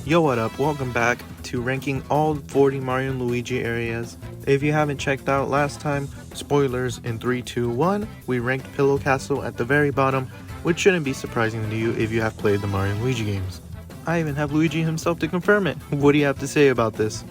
Yo, what up? Welcome back to ranking all 40 Mario and Luigi areas. If you haven't checked out last time, spoilers in 3, 2, 1, we ranked Pillow Castle at the very bottom, which shouldn't be surprising to you if you have played the Mario and Luigi games. I even have Luigi himself to confirm it. What do you have to say about this?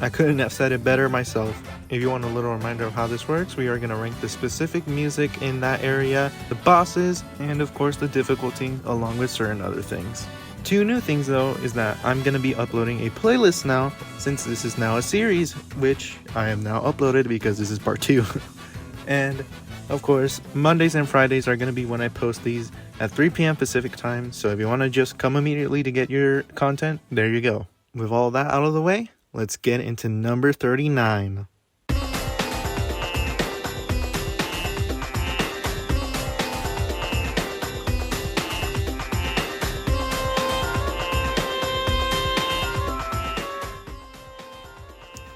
I couldn't have said it better myself. If you want a little reminder of how this works, we are going to rank the specific music in that area, the bosses, and of course the difficulty, along with certain other things. Two new things though is that I'm going to be uploading a playlist now, since this is now a series, which I have now uploaded because this is part 2. And of course, Mondays and Fridays are going to be when I post these at 3 p.m. Pacific time, so if you want to just come immediately to get your content, there you go. With all that out of the way, let's get into number 39.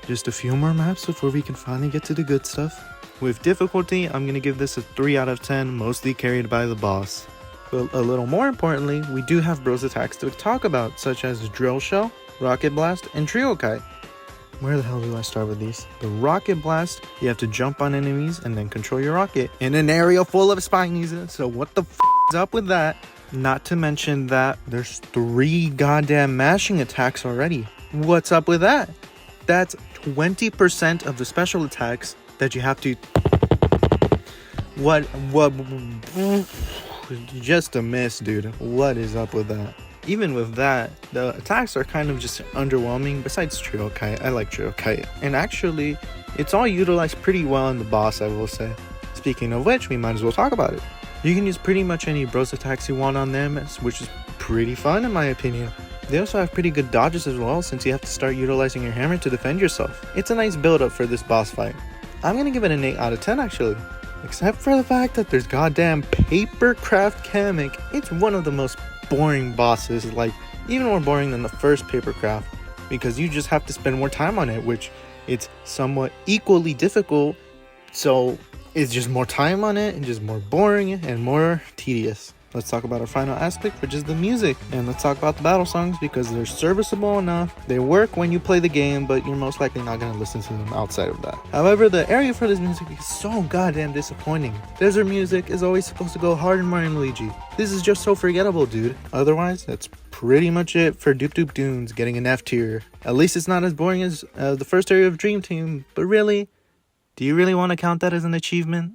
Just a few more maps before we can finally get to the good stuff. With difficulty, I'm going to give this a 3 out of 10, mostly carried by the boss. But a little more importantly, we do have bros attacks to talk about, such as Drill Shell, Rocket Blast, and Trio Kite. Where the hell do I start with these? The Rocket Blast, you have to jump on enemies and then control your rocket in an area full of spinies, so what the f is up with that? Not to mention that there's 3 goddamn mashing attacks already. What's up with that? That's 20% of the special attacks that you have to... What? Just a miss, dude. What is up with that? Even with that, the attacks are kind of just underwhelming. Besides Trio Kite, I like Trio Kite. And actually, it's all utilized pretty well in the boss, I will say. Speaking of which, we might as well talk about it. You can use pretty much any bros attacks you want on them, which is pretty fun in my opinion. They also have pretty good dodges as well, since you have to start utilizing your hammer to defend yourself. It's a nice build up for this boss fight. I'm gonna give it an 8 out of 10 actually. Except for the fact that there's goddamn Papercraft Kamek. It's one of the most boring bosses, like even more boring than the first Papercraft, because you just have to spend more time on it, which it's somewhat equally difficult, so it's just more time on it and just more boring and more tedious. Let's talk about our final aspect, which is the music, and let's talk about the battle songs because they're serviceable enough. They work when you play the game, but you're most likely not going to listen to them outside of that. However, the area for this music is so goddamn disappointing. Desert music is always supposed to go hard in Mario and Luigi. This is just so forgettable, dude. Otherwise, that's pretty much it for Doop Doop Dunes getting an F tier. At least it's not as boring as the first area of Dream Team, but really, do you really want to count that as an achievement?